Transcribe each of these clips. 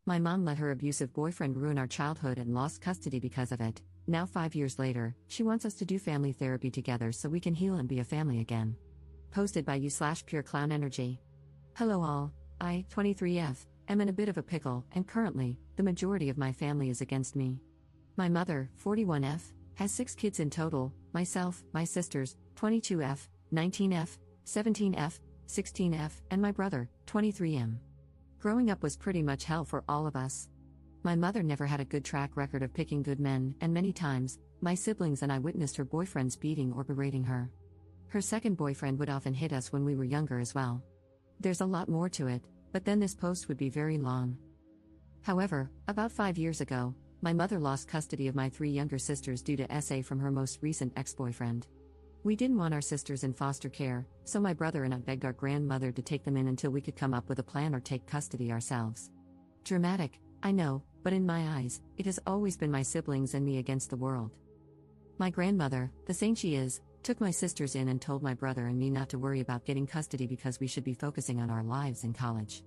My mom let her abusive boyfriend ruin our childhood and lost custody because of it. Now, 5 years later, she wants us to do family therapy together so we can heal and be a family again. Posted by you/Pure Clown Energy. Hello all, I, 23F, am in a bit of a pickle, and currently, the majority of my family is against me. My mother, 41F, has 6 kids in total, myself, my sisters, 22F, 19F, 17F, 16F, and my brother, 23M. Growing up was pretty much hell for all of us. My mother never had a good track record of picking good men, and many times, my siblings and I witnessed her boyfriends beating or berating her. Her second boyfriend would often hit us when we were younger as well. There's a lot more to it, but then this post would be very long. However, about 5 years ago, my mother lost custody of my 3 younger sisters due to SA from her most recent ex-boyfriend. We didn't want our sisters in foster care, so my brother and I begged our grandmother to take them in until we could come up with a plan or take custody ourselves. Dramatic, I know, but in my eyes, it has always been my siblings and me against the world. My grandmother, the saint she is, took my sisters in and told my brother and me not to worry about getting custody because we should be focusing on our lives in college.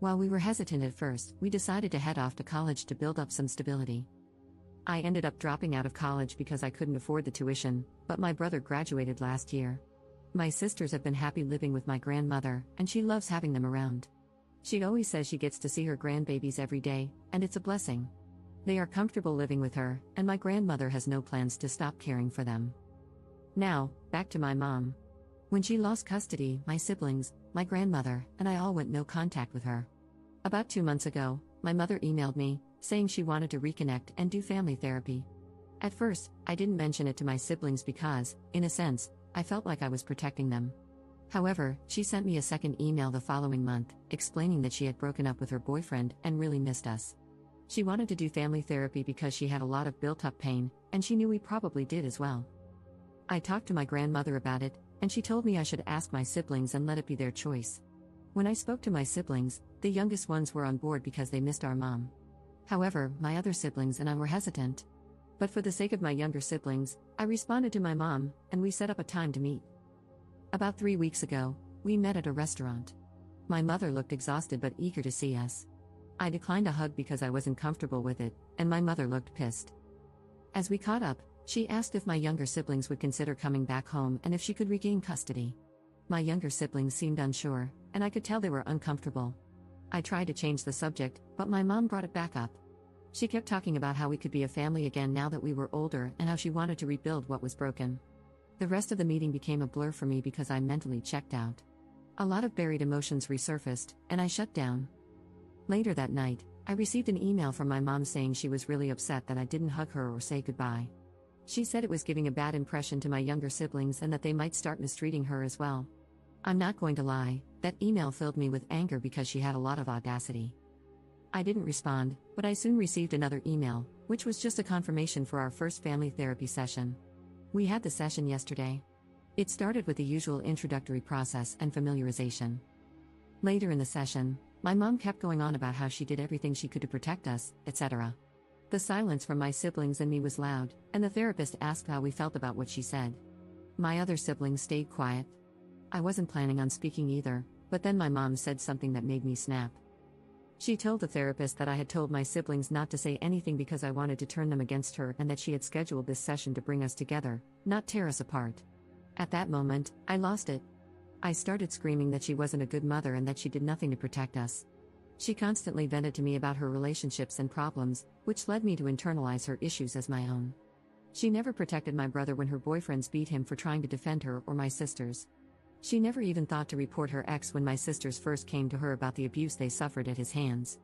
While we were hesitant at first, we decided to head off to college to build up some stability. I ended up dropping out of college because I couldn't afford the tuition, but my brother graduated last year. My sisters have been happy living with my grandmother, and she loves having them around. She always says she gets to see her grandbabies every day, and it's a blessing. They are comfortable living with her, and my grandmother has no plans to stop caring for them. Now, back to my mom. When she lost custody, my siblings, my grandmother, and I all went no contact with her. About 2 months ago, my mother emailed me, saying she wanted to reconnect and do family therapy. At first, I didn't mention it to my siblings because, in a sense, I felt like I was protecting them. However, she sent me a second email the following month, explaining that she had broken up with her boyfriend and really missed us. She wanted to do family therapy because she had a lot of built-up pain, and she knew we probably did as well. I talked to my grandmother about it, and she told me I should ask my siblings and let it be their choice. When I spoke to my siblings, the youngest ones were on board because they missed our mom. However, my other siblings and I were hesitant. But for the sake of my younger siblings, I responded to my mom, and we set up a time to meet. About 3 weeks ago, we met at a restaurant. My mother looked exhausted but eager to see us. I declined a hug because I wasn't comfortable with it, and my mother looked pissed. As we caught up, she asked if my younger siblings would consider coming back home and if she could regain custody. My younger siblings seemed unsure, and I could tell they were uncomfortable. I tried to change the subject, but my mom brought it back up. She kept talking about how we could be a family again now that we were older and how she wanted to rebuild what was broken. The rest of the meeting became a blur for me because I mentally checked out. A lot of buried emotions resurfaced, and I shut down. Later that night, I received an email from my mom saying she was really upset that I didn't hug her or say goodbye. She said it was giving a bad impression to my younger siblings and that they might start mistreating her as well. I'm not going to lie, that email filled me with anger because she had a lot of audacity. I didn't respond, but I soon received another email, which was just a confirmation for our first family therapy session. We had the session yesterday. It started with the usual introductory process and familiarization. Later in the session, my mom kept going on about how she did everything she could to protect us, etc. The silence from my siblings and me was loud, and the therapist asked how we felt about what she said. My other siblings stayed quiet. I wasn't planning on speaking either, but then my mom said something that made me snap. She told the therapist that I had told my siblings not to say anything because I wanted to turn them against her and that she had scheduled this session to bring us together, not tear us apart. At that moment, I lost it. I started screaming that she wasn't a good mother and that she did nothing to protect us. She constantly vented to me about her relationships and problems, which led me to internalize her issues as my own. She never protected my brother when her boyfriends beat him for trying to defend her or my sisters. She never even thought to report her ex when my sisters first came to her about the abuse they suffered at his hands.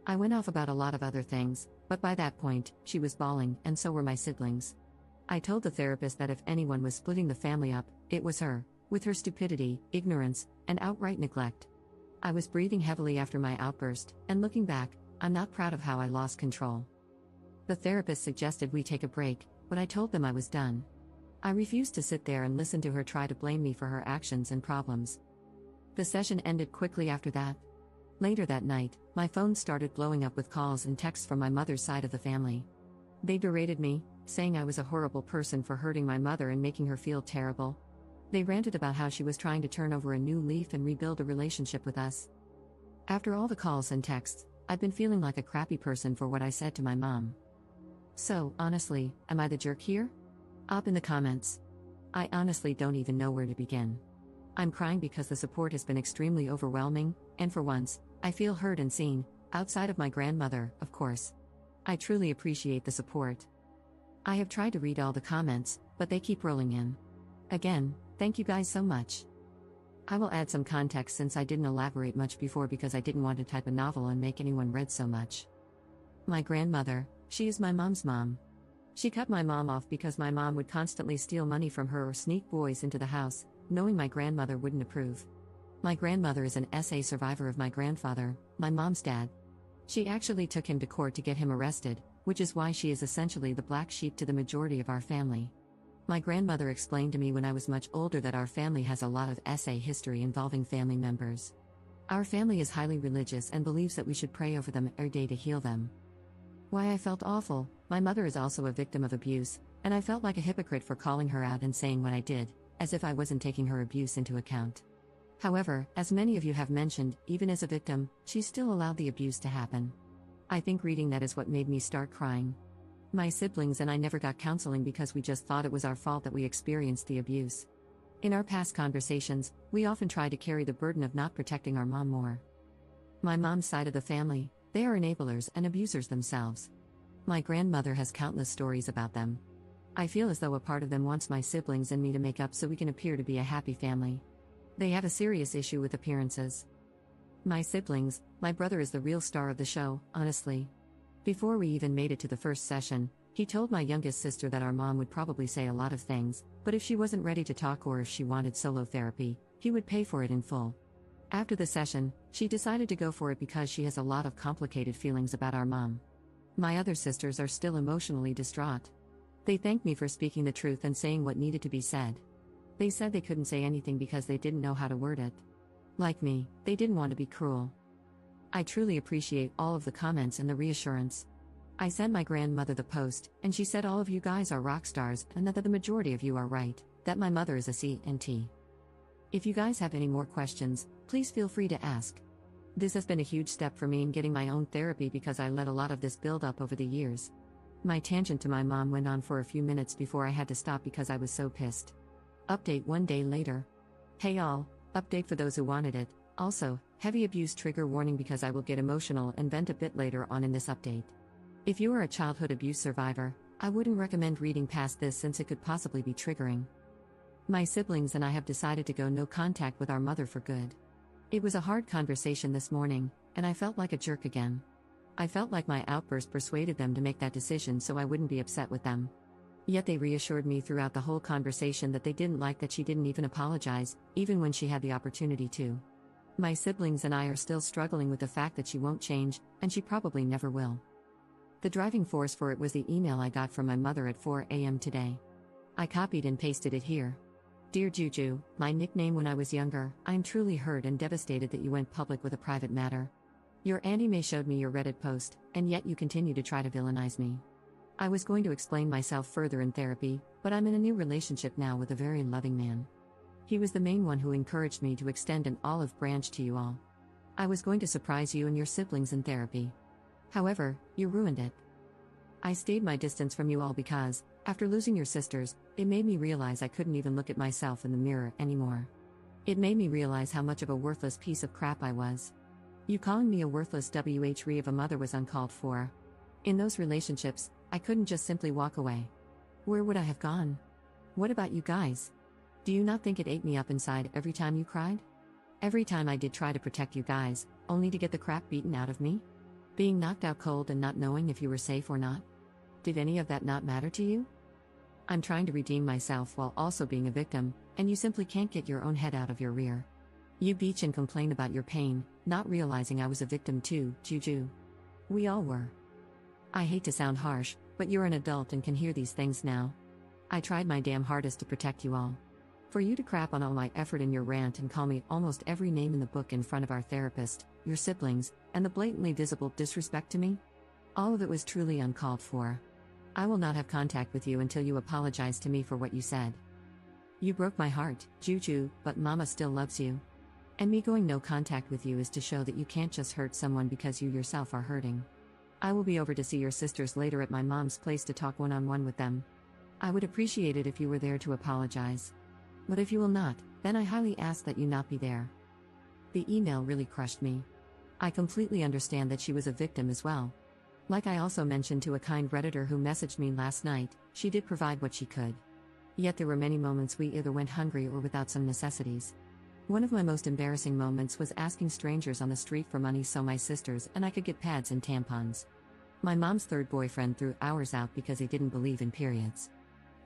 I went off about a lot of other things, but by that point, she was bawling, and so were my siblings. I told the therapist that if anyone was splitting the family up, it was her, with her stupidity, ignorance, and outright neglect. I was breathing heavily after my outburst, and looking back, I'm not proud of how I lost control. The therapist suggested we take a break, but I told them I was done. I refused to sit there and listen to her try to blame me for her actions and problems. The session ended quickly after that. Later that night, my phone started blowing up with calls and texts from my mother's side of the family. They berated me, saying I was a horrible person for hurting my mother and making her feel terrible. They ranted about how she was trying to turn over a new leaf and rebuild a relationship with us. After all the calls and texts, I've been feeling like a crappy person for what I said to my mom. So, honestly, am I the jerk here? Up in the comments. I honestly don't even know where to begin. I'm crying because the support has been extremely overwhelming, and for once, I feel heard and seen, outside of my grandmother, of course. I truly appreciate the support. I have tried to read all the comments, but they keep rolling in. Again, thank you guys so much. I will add some context since I didn't elaborate much before because I didn't want to type a novel and make anyone read so much. My grandmother, she is my mom's mom. She cut my mom off because my mom would constantly steal money from her or sneak boys into the house, knowing my grandmother wouldn't approve. My grandmother is an SA survivor of my grandfather, my mom's dad. She actually took him to court to get him arrested, which is why she is essentially the black sheep to the majority of our family. My grandmother explained to me when I was much older that our family has a lot of SA history involving family members. Our family is highly religious and believes that we should pray over them every day to heal them. Why I felt awful, my mother is also a victim of abuse, and I felt like a hypocrite for calling her out and saying what I did, as if I wasn't taking her abuse into account. However, as many of you have mentioned, even as a victim, she still allowed the abuse to happen. I think reading that is what made me start crying. My siblings and I never got counseling because we just thought it was our fault that we experienced the abuse. In our past conversations, we often try to carry the burden of not protecting our mom more. My mom's side of the family, they are enablers and abusers themselves. My grandmother has countless stories about them. I feel as though a part of them wants my siblings and me to make up so we can appear to be a happy family. They have a serious issue with appearances. My siblings, my brother is the real star of the show, honestly. Before we even made it to the first session, he told my youngest sister that our mom would probably say a lot of things, but if she wasn't ready to talk or if she wanted solo therapy, he would pay for it in full. After the session, she decided to go for it because she has a lot of complicated feelings about our mom. My other sisters are still emotionally distraught. They thanked me for speaking the truth and saying what needed to be said. They said they couldn't say anything because they didn't know how to word it. Like me, they didn't want to be cruel. I truly appreciate all of the comments and the reassurance. I sent my grandmother the post, and she said all of you guys are rock stars and that the majority of you are right, that my mother is a C&T. If you guys have any more questions, please feel free to ask. This has been a huge step for me in getting my own therapy because I let a lot of this build up over the years. My tangent to my mom went on for a few minutes before I had to stop because I was so pissed. Update 1 day later. Hey all, update for those who wanted it. Also, heavy abuse trigger warning because I will get emotional and vent a bit later on in this update. If you are a childhood abuse survivor, I wouldn't recommend reading past this since it could possibly be triggering. My siblings and I have decided to go no contact with our mother for good. It was a hard conversation this morning, and I felt like a jerk again. I felt like my outburst persuaded them to make that decision so I wouldn't be upset with them. Yet they reassured me throughout the whole conversation that they didn't like that she didn't even apologize, even when she had the opportunity to. My siblings and I are still struggling with the fact that she won't change, and she probably never will. The driving force for it was the email I got from my mother at 4 a.m. today. I copied and pasted it here. Dear Juju, my nickname when I was younger, I am truly hurt and devastated that you went public with a private matter. Your Auntie May showed me your Reddit post, and yet you continue to try to villainize me. I was going to explain myself further in therapy, but I'm in a new relationship now with a very loving man. He was the main one who encouraged me to extend an olive branch to you all. I was going to surprise you and your siblings in therapy. However, you ruined it. I stayed my distance from you all because, after losing your sisters, it made me realize I couldn't even look at myself in the mirror anymore. It made me realize how much of a worthless piece of crap I was. You calling me a worthless WHRE of a mother was uncalled for. In those relationships, I couldn't just simply walk away. Where would I have gone? What about you guys? Do you not think it ate me up inside every time you cried? Every time I did try to protect you guys, only to get the crap beaten out of me? Being knocked out cold and not knowing if you were safe or not? Did any of that not matter to you? I'm trying to redeem myself while also being a victim, and you simply can't get your own head out of your rear. You bitch and complain about your pain, not realizing I was a victim too, Juju. We all were. I hate to sound harsh, but you're an adult and can hear these things now. I tried my damn hardest to protect you all. For you to crap on all my effort in your rant and call me almost every name in the book in front of our therapist, your siblings, and the blatantly visible disrespect to me? All of it was truly uncalled for. I will not have contact with you until you apologize to me for what you said. You broke my heart, Juju, but Mama still loves you. And me going no contact with you is to show that you can't just hurt someone because you yourself are hurting. I will be over to see your sisters later at my mom's place to talk one-on-one with them. I would appreciate it if you were there to apologize. But if you will not, then I highly ask that you not be there. The email really crushed me. I completely understand that she was a victim as well. Like I also mentioned to a kind Redditor who messaged me last night, she did provide what she could. Yet there were many moments we either went hungry or without some necessities. One of my most embarrassing moments was asking strangers on the street for money so my sisters and I could get pads and tampons. My mom's third boyfriend threw ours out because he didn't believe in periods.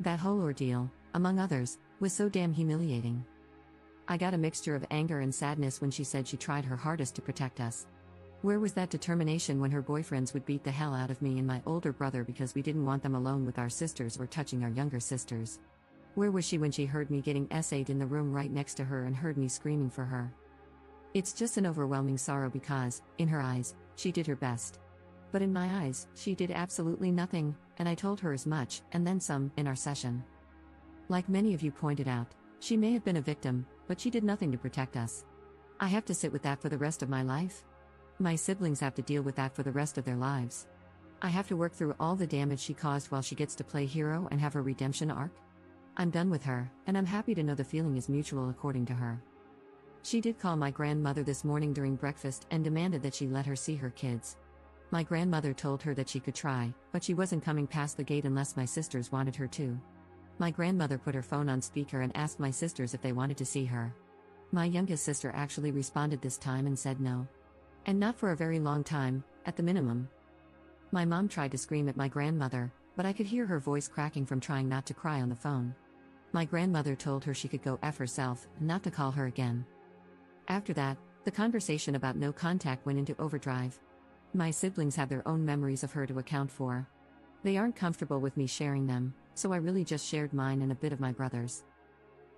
That whole ordeal, among others, was so damn humiliating. I got a mixture of anger and sadness when she said she tried her hardest to protect us. Where was that determination when her boyfriends would beat the hell out of me and my older brother because we didn't want them alone with our sisters or touching our younger sisters? Where was she when she heard me getting essayed in the room right next to her and heard me screaming for her? It's just an overwhelming sorrow because, in her eyes, she did her best. But in my eyes, she did absolutely nothing, and I told her as much, and then some, in our session. Like many of you pointed out, she may have been a victim, but she did nothing to protect us. I have to sit with that for the rest of my life? My siblings have to deal with that for the rest of their lives. I have to work through all the damage she caused while she gets to play hero and have her redemption arc? I'm done with her, and I'm happy to know the feeling is mutual according to her. She did call my grandmother this morning during breakfast and demanded that she let her see her kids. My grandmother told her that she could try, but she wasn't coming past the gate unless my sisters wanted her to. My grandmother put her phone on speaker and asked my sisters if they wanted to see her. My youngest sister actually responded this time and said no. And not for a very long time, at the minimum. My mom tried to scream at my grandmother, but I could hear her voice cracking from trying not to cry on the phone. My grandmother told her she could go F herself, not to call her again. After that, the conversation about no contact went into overdrive. My siblings have their own memories of her to account for. They aren't comfortable with me sharing them, so I really just shared mine and a bit of my brother's.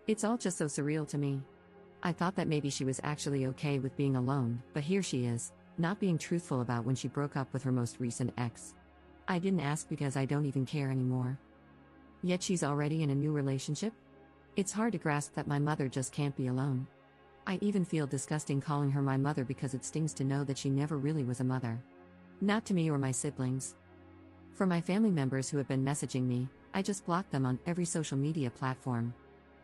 It's all just so surreal to me. I thought that maybe she was actually okay with being alone, but here she is, not being truthful about when she broke up with her most recent ex. I didn't ask because I don't even care anymore. Yet she's already in a new relationship? It's hard to grasp that my mother just can't be alone. I even feel disgusting calling her my mother because it stings to know that she never really was a mother. Not to me or my siblings. For my family members who have been messaging me, I just blocked them on every social media platform.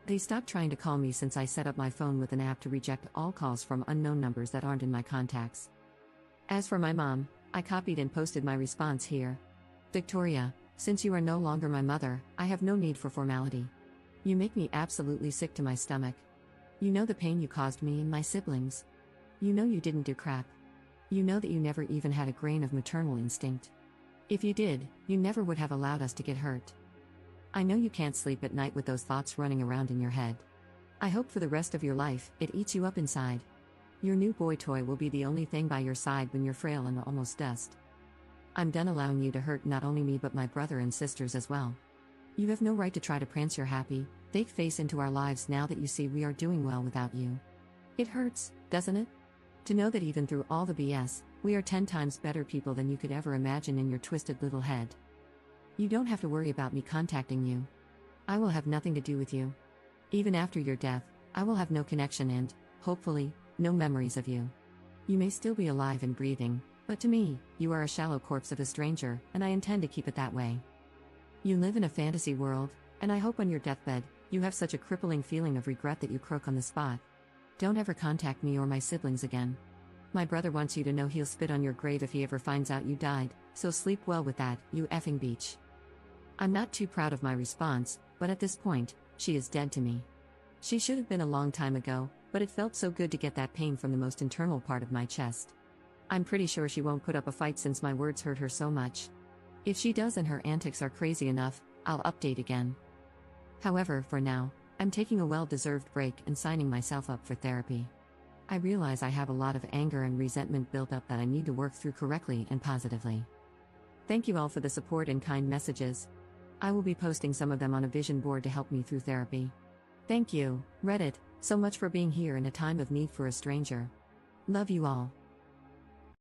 They stopped trying to call me since I set up my phone with an app to reject all calls from unknown numbers that aren't in my contacts. As for my mom, I copied and posted my response here. Victoria, since you are no longer my mother, I have no need for formality. You make me absolutely sick to my stomach. You know the pain you caused me and my siblings. You know you didn't do crap. You know that you never even had a grain of maternal instinct. If you did, you never would have allowed us to get hurt. I know you can't sleep at night with those thoughts running around in your head. I hope for the rest of your life, it eats you up inside. Your new boy toy will be the only thing by your side when you're frail and almost dust. I'm done allowing you to hurt not only me but my brother and sisters as well. You have no right to try to prance your happy, fake face into our lives now that you see we are doing well without you. It hurts, doesn't it? To know that even through all the BS, we are 10 times better people than you could ever imagine in your twisted little head. You don't have to worry about me contacting you. I will have nothing to do with you. Even after your death, I will have no connection and, hopefully, no memories of you. You may still be alive and breathing, but to me, you are a shallow corpse of a stranger, and I intend to keep it that way. You live in a fantasy world, and I hope on your deathbed, you have such a crippling feeling of regret that you croak on the spot. Don't ever contact me or my siblings again. My brother wants you to know he'll spit on your grave if he ever finds out you died, so sleep well with that, you effing beach. I'm not too proud of my response, but at this point, she is dead to me. She should have been a long time ago, but it felt so good to get that pain from the most internal part of my chest. I'm pretty sure she won't put up a fight since my words hurt her so much. If she does and her antics are crazy enough, I'll update again. However, for now, I'm taking a well-deserved break and signing myself up for therapy. I realize I have a lot of anger and resentment built up that I need to work through correctly and positively. Thank you all for the support and kind messages. I will be posting some of them on a vision board to help me through therapy. Thank you, Reddit, so much for being here in a time of need for a stranger. Love you all.